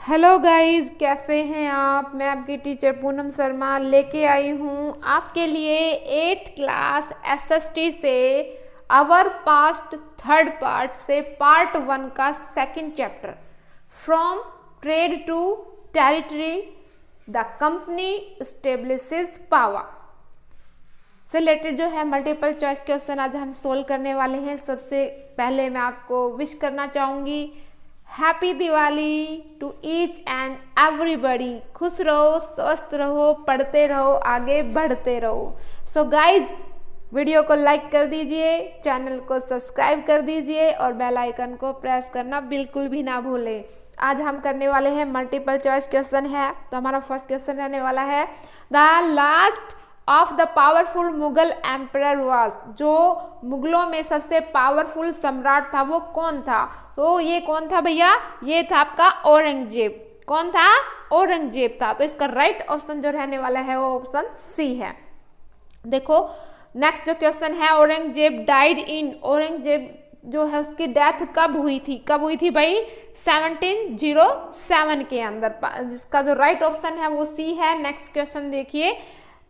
Hello guys, कैसे हैं आप। मैं आपकी टीचर पूनम शर्मा लेके आई हूँ आपके लिए 8th क्लास एसएसटी से आवर पास्ट थर्ड पार्ट से पार्ट 1 का second chapter from trade to territory the company establishes power से रिलेटेड जो है मल्टीपल चॉइस क्वेश्चन आज हम सोल्व करने वाले हैं। सबसे पहले मैं आपको विश करना चाहूँगी happy Diwali to each and everybody. खुश रहो, स्वस्थ रहो, पढ़ते रहो, आगे बढ़ते रहो। सो गाइज, वीडियो को लाइक कर दीजिए, चैनल को सब्सक्राइब कर दीजिए और बेल आइकन को प्रेस करना बिल्कुल भी ना भूलें। आज हम करने वाले हैं मल्टीपल चॉइस क्वेश्चन है। तो हमारा फर्स्ट क्वेश्चन रहने वाला है the last of the powerful Mughal emperor was. जो मुगलों में सबसे पावरफुल सम्राट था वो कौन था? तो ये कौन था भैया? ये था आपका औरंगजेब। कौन था? औरंगजेब था। तो इसका राइट ऑप्शन जो रहने वाला है वो ऑप्शन सी है। देखो नेक्स्ट जो क्वेश्चन है, औरंगजेब डाइड इन। औरंगजेब जो है उसकी डेथ कब हुई थी? कब हुई थी भाई? 1707 के अंदर। जिसका जो राइट ऑप्शन है वो सी है। नेक्स्ट क्वेश्चन देखिए,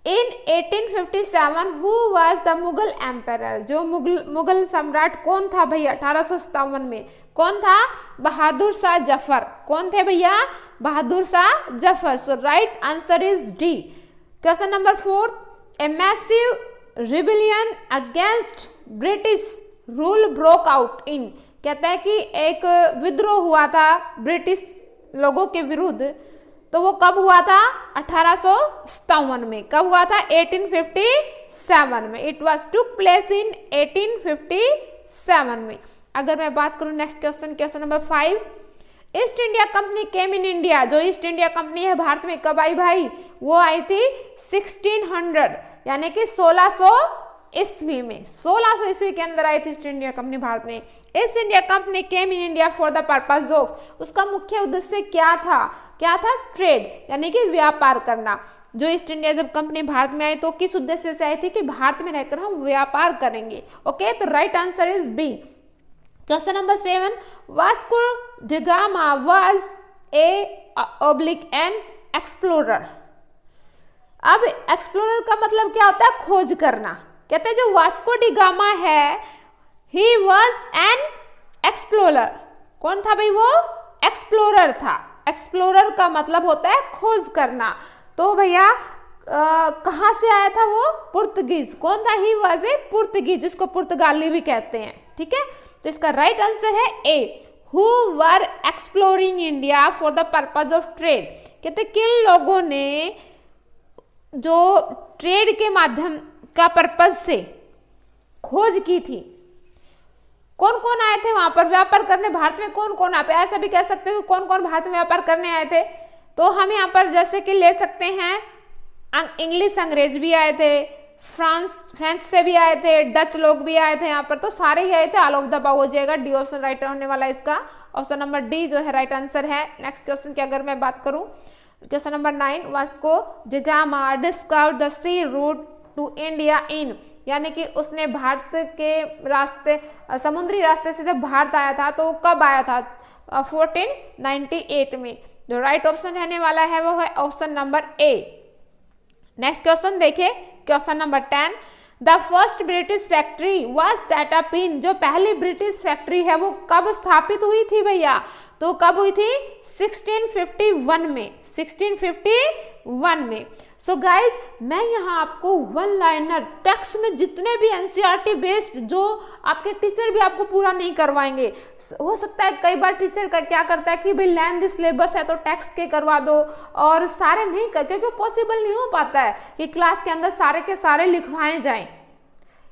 इन 1857 who was the Mughal emperor. जो मुगल सम्राट कौन था भैया 1857 में? कौन था? बहादुर शाह जफर। कौन थे भैया? Bahadur Shah Zafar. So right answer is D. Question number 4, a massive rebellion against British rule broke out in. कहता है कि एक विद्रोह हुआ था ब्रिटिश लोगों के विरुद्ध। तो वो कब हुआ था? 1857 में। कब हुआ था? 1857 में। It was took place in 1857 में। अगर मैं बात करूं next question, question number 5, east India company came in India. जो ईस्ट इंडिया कंपनी है भारत में कब आई भाई? वो आई थी 1600 यानी कि 1600 ईस्वी में। 1600 ईस्वी के अंदर आई थी ईस्ट इंडिया कंपनी भारत में। East India company came in India for the purpose of. उसका मुख्य उद्देश्य क्या था? क्या था? ट्रेड यानी कि व्यापार करना। जो ईस्ट इंडिया जब कंपनी भारत में आई तो किस उद्देश्य से आई थी? कि भारत में रहकर हम व्यापार करेंगे। ओके, तो right answer is B. Question number 7, Vasco da Gama was a oblique an explorer. अब एक्सप्लोरर का मतलब क्या होता है? खोज करना। कहते हैं जो वास्को डी गामा है ही वॉज एन एक्सप्लोरर। कौन था भाई? वो एक्सप्लोरर था। एक्सप्लोरर का मतलब होता है खोज करना। तो भैया कहाँ से आया था वो? पुर्तगीज। कौन था? ही वॉज ए पुर्तगीज, जिसको पुर्तगाली भी कहते हैं। ठीक है, तो इसका राइट आंसर है A, who were exploring India for the purpose of trade. कहते किन लोगों ने जो ट्रेड के माध्यम का पर्पज से खोज की थी। कौन कौन आए थे वहां पर व्यापार करने? भारत में कौन कौन आए? ऐसा भी कह सकते हो कौन कौन भारत में व्यापार करने आए थे। तो हम यहाँ पर जैसे कि ले सकते हैं इंग्लिश, अंग्रेज भी आए थे, फ्रेंच से भी आए थे, डच लोग भी आए थे यहाँ पर। तो सारे ही आए थे। ऑल ऑफ द अबव हो जाएगा। डी ऑप्शन राइट होने वाला है इसका। ऑप्शन नंबर डी जो है राइट आंसर है। नेक्स्ट क्वेश्चन की अगर मैं बात करूं, question number 9, Vasco da Gama discovered the sea route to India in. यानी कि उसने भारत के रास्ते, समुद्री रास्ते से जब भारत आया था तो कब आया था? 1498 में। जो राइट ऑप्शन रहने वाला है वो है option number A. Next question देखिए, question number 10, the first British factory was set up in. जो पहली ब्रिटिश फैक्ट्री है वो कब स्थापित हुई थी भैया? तो कब हुई थी? 1651 में। 1651 में। सो गाइज, मैं यहाँ आपको वन लाइनर टेक्स्ट में जितने भी एनसीईआरटी बेस्ड जो आपके टीचर भी आपको पूरा नहीं करवाएंगे। हो सकता है कई बार टीचर का क्या करता है कि भाई लेंथ सिलेबस है तो टेक्स्ट के करवा दो और सारे नहीं कर, क्योंकि पॉसिबल नहीं हो पाता है कि क्लास के अंदर सारे के सारे लिखवाए जाएं।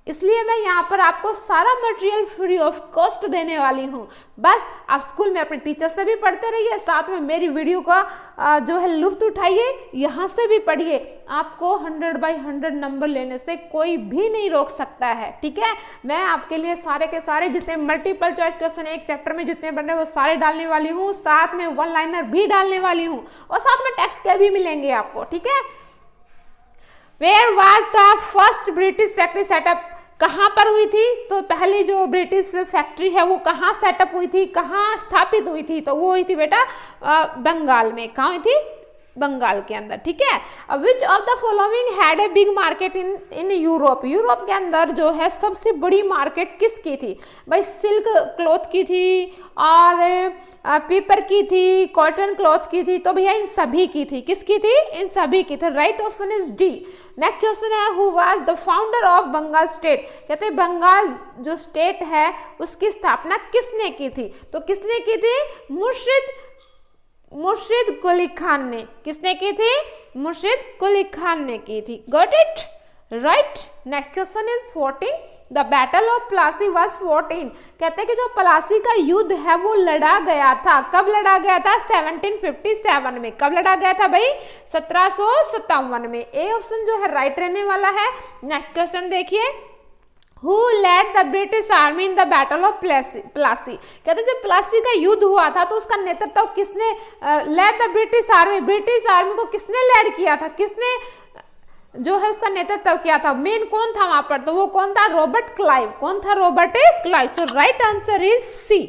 इसलिए मैं यहाँ पर आपको सारा मटेरियल फ्री ऑफ कॉस्ट देने वाली हूँ। बस आप स्कूल में अपने टीचर से भी पढ़ते रहिए, साथ में मेरी वीडियो का जो है लुत्फ उठाइए, यहाँ से भी पढ़िए। आपको 100/100 नंबर लेने से कोई भी नहीं रोक सकता है। ठीक है, मैं आपके लिए सारे के सारे जितने मल्टीपल चॉइस क्वेश्चन एक चैप्टर में जितने बन रहे हैं वो सारे डालने वाली हूँ। साथ में वन लाइनर भी डालने वाली हूँ और साथ में टेक्स्ट के भी मिलेंगे आपको। ठीक है, where was the first British factory set up कहाँ पर हुई थी, तो पहली जो ब्रिटिश फैक्ट्री है वो कहाँ सेटअप हुई थी, कहाँ स्थापित हुई थी, तो वो हुई थी बेटा बंगाल में। कहाँ हुई थी, बंगाल के अंदर, ठीक है। Which of the following had a big market in Europe, Europe के अंदर जो है सबसे बड़ी मार्केट किसकी थी भाई, सिल्क क्लॉथ की थी और पेपर की थी, कॉटन क्लॉथ की थी, तो भैया इन सभी की थी, किसकी थी, इन सभी की थी। Right option is D. Next question है who was the founder of Bengal state, कहते हैं बंगाल जो स्टेट है उसकी स्थापना किसने की थी, तो किसने की थी, मुर्शिद कुली खान ने। किसने की थी, मुर्शिद कुली खान ने की थी। Got it, right. Next question is 14, the battle of Plassey was 14, कहते हैं कि जो प्लासी का युद्ध है वो लड़ा गया था, कब लड़ा गया था, 1757 में। कब लड़ा गया था भाई, 1757 में। ए ऑप्शन जो है राइट रहने वाला है। नेक्स्ट क्वेश्चन देखिए, Who led the British Army in the Battle of Plassey, कहते जब प्लासी का युद्ध हुआ था तो उसका नेतृत्व किसने, led the British Army, British army को किसने लेड किया था, किसने जो है उसका नेतृत्व किया था, मेन कौन था वहां पर, तो वो कौन था, रॉबर्ट क्लाइव। कौन था, Robert Clive. So right answer is C,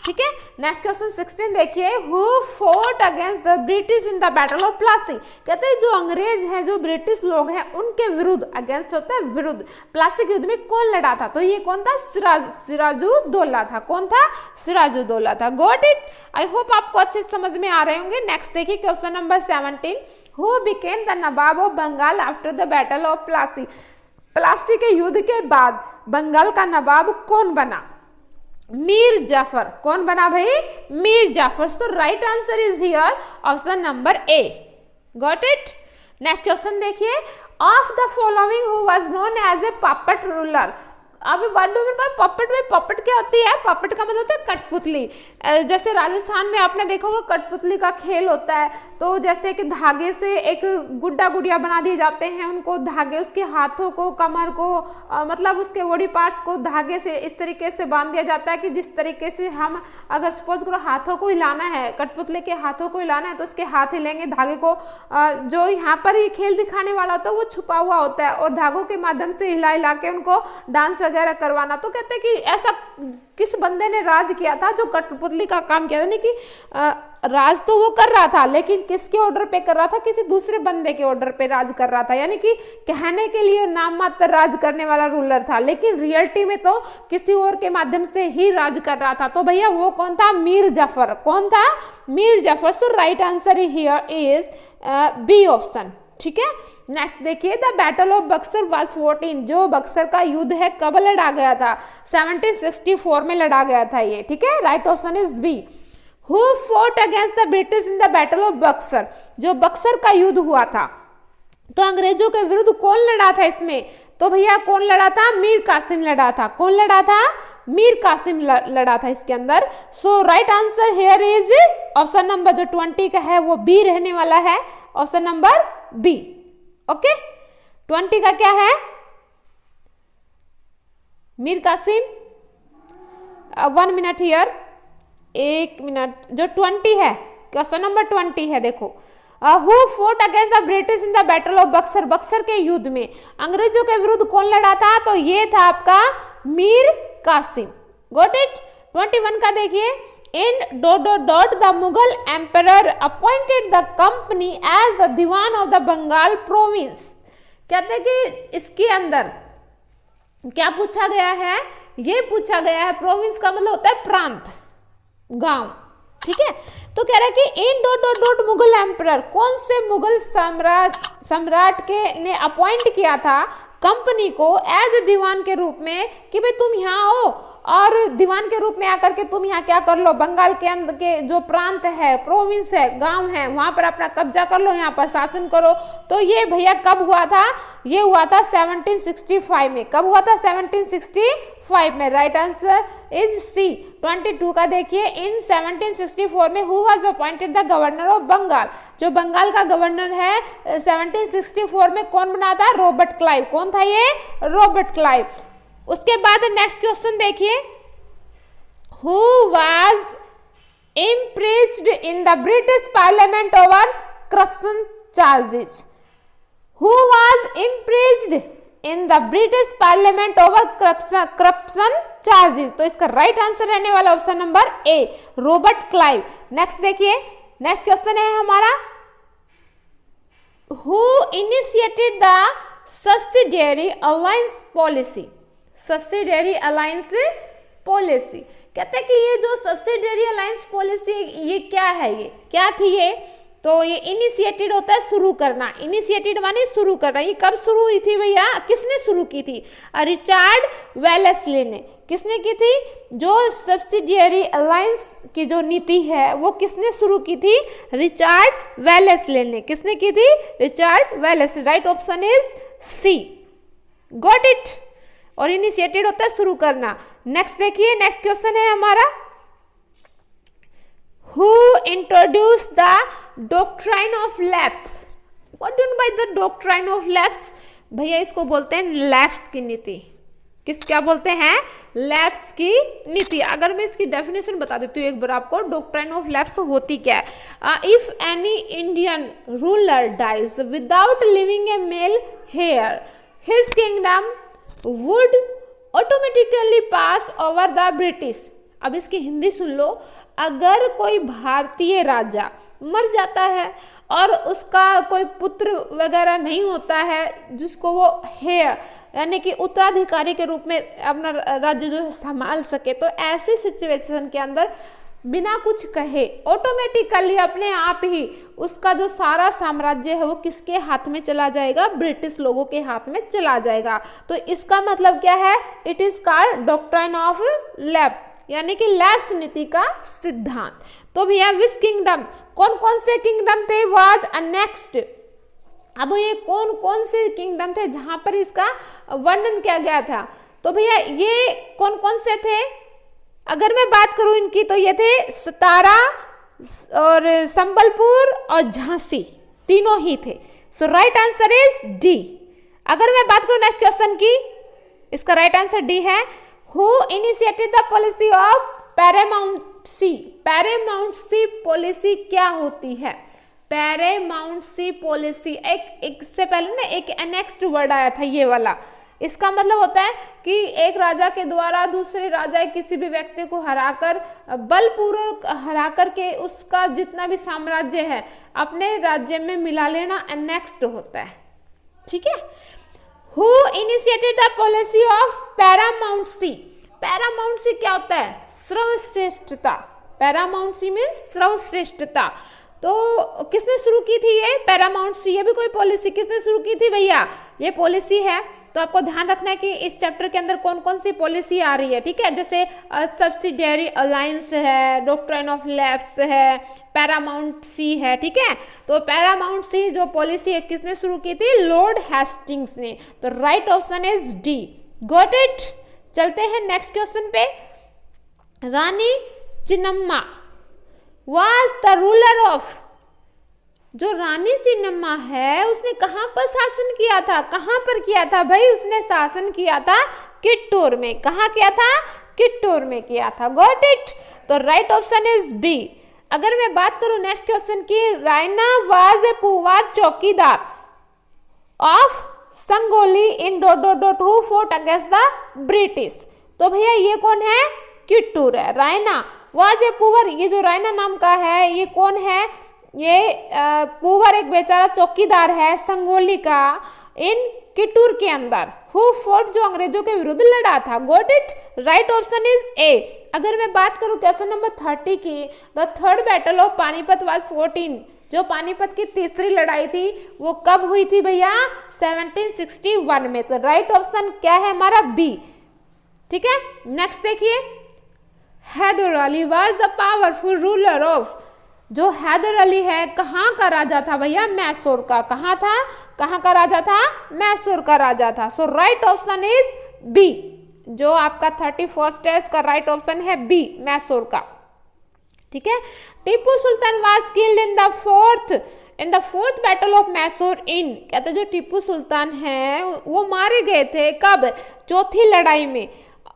ठीक है। नेक्स्ट क्वेश्चन 16 देखिए, who fought against the British in the battle of Plassey, कहते हैं जो अंग्रेज हैं, जो ब्रिटिश लोग हैं उनके विरुद्ध, अगेंस्ट होता है विरुद्ध, प्लासी के युद्ध में कौन लड़ा था, तो ये कौन था, सिराजुद्दौला था। कौन था, सिराजुद्दौला था। Got it. आई होप आपको अच्छे समझ में आ रहे होंगे। नेक्स्ट देखिए question number 17, who became the nawab of Bengal after the battle of Plassey, Plassey के युद्ध के बाद बंगाल का नवाब कौन बना, मीर जाफर। कौन बना भाई, मीर जाफर। तो right answer is here option number A. Got it. Next question देखिए, of the following who was known as a puppet ruler, अब what do mean by puppet, में पपेट क्या होती है, पपेट का मतलब होता है कठपुतली। जैसे राजस्थान में आपने देखा होगा कठपुतली का खेल होता है, तो जैसे कि धागे से एक गुड्डा गुड़िया बना दिए जाते हैं, उनको धागे उसके हाथों को, कमर को, मतलब उसके बॉडी पार्ट्स को धागे से इस तरीके से बांध दिया जाता है कि जिस तरीके से हम अगर सपोज करो हाथों को हिलाना है, कठपुतली के हाथों को हिलाना है तो उसके हाथ हिलेंगे, धागे को जो यहाँ पर ये खेल दिखाने वाला होता है वो छुपा हुआ होता है और धागों के माध्यम से हिला हिला के उनको डांस वगैरह करवाना। तो कहते हैं कि ऐसा किस बंदे ने राज किया था जो कठपुतली का काम किया था, यानी कि राज तो वो कर रहा था लेकिन किसके ऑर्डर पे कर रहा था, किसी दूसरे बंदे के ऑर्डर पे राज कर रहा था, यानी कि कहने के लिए नाम मात्र राज करने वाला रूलर था लेकिन रियलिटी में तो किसी और के माध्यम से ही राज कर रहा था। तो भैया वो कौन था, मीर जाफर। कौन था, Mir Jafar. So right answer here is B option, ठीक है। नेक्स्ट देखिए, the battle of Buxar was 14, जो बक्सर का युद्ध है कब लड़ा गया था, 1764 में लड़ा गया था ये, ठीक है। Right option is B. Who fought against the British in the battle of Buxar, जो बक्सर का युद्ध हुआ था तो अंग्रेजों के विरुद्ध कौन लड़ा था इसमें, तो भैया कौन लड़ा था, मीर कासिम लड़ा था। कौन लड़ा था, मीर कासिम लड़ा था इसके अंदर। So right answer here is option number जो 20 का है वो बी रहने वाला है, ऑप्शन नंबर बी। ओके, 20 का क्या है, Mir Qasim. 1 minute here, 1 minute, जो 20 है, क्वेश्चन नंबर 20 है, देखो, who fought against the British in the battle of Buxar, Buxar के युद्ध में अंग्रेजों के विरुद्ध कौन लड़ा था, तो ये था आपका मीर कासिम। Got it. 21 का देखिए, in dot dot dot the Mughal emperor appointed the company as the diwan of the Bengal province, कहते हैं कि इसके अंदर क्या पूछा गया है, ये पूछा गया है, प्रोविंस का मतलब होता है प्रांत, गांव, ठीक है। तो कह रहा है कि इन dot dot dot Mughal emperor, कौन से मुगल सम्राट के ने अपॉइंट किया था कंपनी को एज दीवान के रूप में कि भाई तुम यहाँ आओ और दीवान के रूप में आकर के तुम यहाँ क्या कर लो, बंगाल के अंदर के जो प्रांत है, प्रोविंस है, गांव है, वहां पर अपना कब्जा कर लो, यहाँ पर शासन करो। तो ये भैया कब हुआ था, ये हुआ था 1765 में। कब हुआ था, 1765 में। राइट आंसर इज सी। 22 का देखिए, इन 1764 में who was appointed the governor of Bengal, जो बंगाल का गवर्नर है 1764 में कौन बना था, रॉबर्ट क्लाइव। कौन था ये, रॉबर्ट क्लाइव। उसके बाद नेक्स्ट क्वेश्चन देखिए, who was impeached in the British parliament over corruption charges, who was impeached in the British parliament over corruption charges. तो इसका राइट आंसर रहने वाला option number A, Robert Clive. Next देखिए, next question है हमारा, who initiated the subsidiary alliance policy. Subsidiary alliance policy, कहते हैं कि ये जो सब्सिडियरी अलायंस पॉलिसी ये क्या है, ये क्या थी ये, तो ये इनिशिएटेड होता है शुरू करना, इनिशिएटेड माने शुरू करना। ये कब शुरू हुई थी भैया, किसने शुरू की थी, रिचार्ड वेलेस्ली ने। किसने की थी, जो सब्सिडियरी अलायंस की जो नीति है वो किसने शुरू की थी, रिचार्ड वेलेस्ली ने। किसने की थी, Richard Wellesley. Right option is C, got it. और इनिशिएटेड होता है शुरू करना। नेक्स्ट देखिए, नेक्स्ट क्वेश्चन है हमारा, Who introduced the doctrine of lapse? What do you mean by the doctrine of lapse? भैया इसको बोलते हैं लैप्स की नीति। किस क्या बोलते हैं, लैप्स की नीति। अगर मैं इसकी डेफिनेशन बता देती हूँ एक बार आपको, डॉक्ट्राइन ऑफ लैप्स होती क्या है। If any Indian ruler dies without living a male heir, his kingdom would automatically pass over the British. अब इसकी हिंदी सुन लो, अगर कोई भारतीय राजा मर जाता है और उसका कोई पुत्र वगैरह नहीं होता है जिसको वो हेयर यानी कि उत्तराधिकारी के रूप में अपना राज्य जो संभाल सके, तो ऐसी सिचुएशन के अंदर बिना कुछ कहे ऑटोमेटिकली अपने आप ही उसका जो सारा साम्राज्य है वो किसके हाथ में चला जाएगा, ब्रिटिश लोगों के हाथ में चला जाएगा। तो इसका मतलब क्या है, it is called doctrine of lapse, यानी कि लैप्स नीति का सिद्धांत। तो भैया विच किंगडम, कौन कौन से किंगडम थे, वाज अनेक्स्ड। अब ये कौन कौन से किंगडम थे जहां पर इसका वर्णन किया गया था, तो भैया ये कौन कौन से थे, अगर मैं बात करूं इनकी, तो ये थे सतारा और संबलपुर और झांसी, तीनों ही थे। सो राइट आंसर इज डी। अगर मैं बात करूं नेक्स्ट क्वेश्चन की, इसका राइट आंसर डी है, Who initiated the policy of paramountcy? paramountcy policy क्या होती है, paramountcy पॉलिसी एक से पहले ना एक नेक्स्ट वर्ड आया था ये वाला। इसका मतलब होता है कि एक राजा के द्वारा दूसरे राजा किसी भी व्यक्ति को हराकर, बलपूर्वक हराकर के उसका जितना भी साम्राज्य है अपने राज्य में मिला लेना नेक्स्ट होता है, ठीक है। Who initiated the policy of paramountcy? paramountcy क्या होता है, सर्वश्रेष्ठता। paramountcy में सर्वश्रेष्ठता। तो किसने शुरू की थी ये paramountcy, ये भी कोई पॉलिसी किसने शुरू की थी भैया, ये पॉलिसी है। तो आपको ध्यान रखना है कि इस चैप्टर के अंदर कौन कौन सी पॉलिसी आ रही है, ठीक है। जैसे सब्सिडियरी अलायंस है, डॉक्ट्राइन ऑफ लैप्स है, पैरामाउंटसी है, ठीक है। तो पैरामाउंटसी जो पॉलिसी है किसने शुरू की थी, लॉर्ड हेस्टिंग्स ने। तो right option is D, got it. चलते हैं नेक्स्ट क्वेश्चन पे। Rani Chinnamma was the ruler of, जो रानी चिन्नम्मा है उसने कहां पर शासन किया था, कहां पर किया था भाई, उसने शासन किया था कित्तूर में। कहां किया था, कित्तूर में किया था, गॉट इट। तो राइट ऑप्शन इज बी। अगर मैं बात करूं नेक्स्ट क्वेश्चन की, रायना वाज ए पुवार चौकीदार of Sangolli in dot dot dot who fort against the British. तो भैया ये कौन है, कित्तूर है। रायना वाज ए पुवर, ये जो रायना नाम का है ये कौन है, ये पुवर एक बेचारा चौकीदार है संगोली का, इन कित्तूर के अंदर। हु फोर्ट, जो अंग्रेजों के विरुद्ध लड़ा था, got it. Right option is a. अगर मैं बात करूं क्वेश्चन नंबर 30 की, the third battle of Panipat was 14, जो पानीपत की तीसरी लड़ाई थी वो कब हुई थी भैया, 1761 में। तो राइट ऑप्शन क्या है हमारा, बी, ठीक है। नेक्स्ट देखिए, Haidar Ali was the powerful ruler of, जो हैदर अली है कहाँ का राजा था भैया, मैसूर का। कहाँ था, कहाँ का राजा था, मैसूर का राजा था। So right option is B, जो आपका 31st है इसका राइट ऑप्शन है बी, मैसूर का, ठीक है। Tipu Sultan was killed in the fourth battle of Mysore in, कहते जो टीपू सुल्तान है वो मारे गए थे कब, चौथी लड़ाई में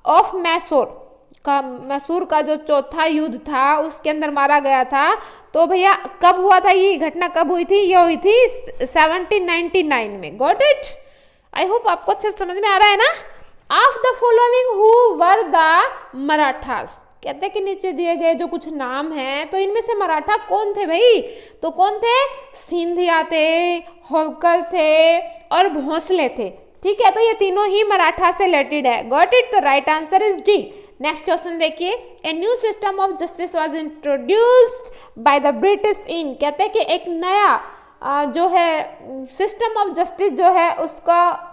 ऑफ मैसूर का, मैसूर का जो चौथा युद्ध था उसके अंदर मारा गया था। तो भैया कब हुआ था, ये घटना कब हुई थी, ये हुई थी 1799 में, गॉट इट। आई होप आपको अच्छे से समझ में आ रहा है ना। Of the following who were the Marathas, कहते हैं कि नीचे दिए गए जो कुछ नाम हैं तो इनमें से मराठा कौन थे भाई, तो कौन थे, सिंधिया थे, होलकर थे और भोसले थे। ठीक है, तो ये तीनों ही मराठा से रिलेटेड है। गॉट इट, तो right answer is D. Next question देखिए, a new system of justice was introduced by the British in, कहते हैं कि एक नया जो है सिस्टम ऑफ जस्टिस जो है उसका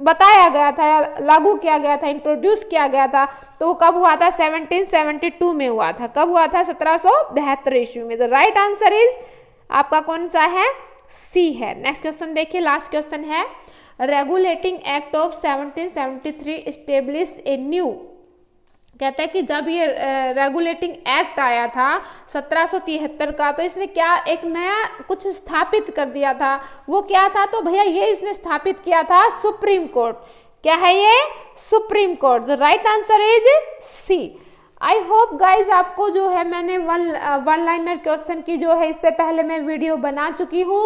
बताया गया था या लागू किया गया था, इंट्रोड्यूस किया गया था, तो वो कब हुआ था, 1772 में हुआ था। कब हुआ था, 1772 ईस्वी में। तो राइट आंसर इज आपका कौन सा है, सी है। नेक्स्ट क्वेश्चन देखिए, लास्ट क्वेश्चन है, regulating act of 1773 establish a new, कहता है कि जब ये रेगुलेटिंग एक्ट आया था 1773 का, तो इसने क्या एक नया कुछ स्थापित कर दिया था। वो क्या था, तो भैया ये इसने स्थापित किया था सुप्रीम कोर्ट। क्या है ये, supreme court. The right answer is C. I hope guys आपको जो है मैंने वन लाइनर क्वेश्चन की जो है इससे पहले मैं वीडियो बना चुकी हूँ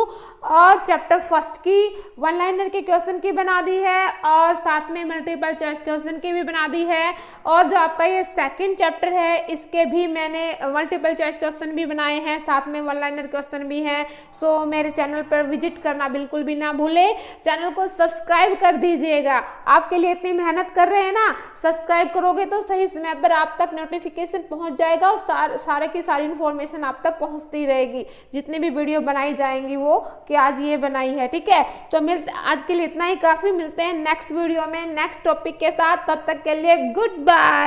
और चैप्टर फर्स्ट की वन लाइनर के क्वेश्चन की बना दी है और साथ में मल्टीपल चॉइस क्वेश्चन की भी बना दी है, और जो आपका ये सेकंड चैप्टर है इसके भी मैंने मल्टीपल चॉइस क्वेश्चन भी बनाए हैं, साथ में वन लाइनर क्वेश्चन भी हैं। सो मेरे चैनल पर विजिट करना बिल्कुल भी ना भूले, चैनल को सब्सक्राइब कर दीजिएगा। आपके लिए इतनी मेहनत कर रहे हैं ना, सब्सक्राइब करोगे तो सही समय पर आप तक नोटिफिकेशन पहुंच जाएगा और सारे की सारी इन्फॉर्मेशन आप तक पहुंचती रहेगी। जितनी भी वीडियो बनाई जाएंगी वो कि आज ये बनाई है, ठीक है। तो आज के लिए इतना ही काफी, मिलते हैं नेक्स्ट वीडियो में नेक्स्ट टॉपिक के साथ, तब तक के लिए गुड बाय।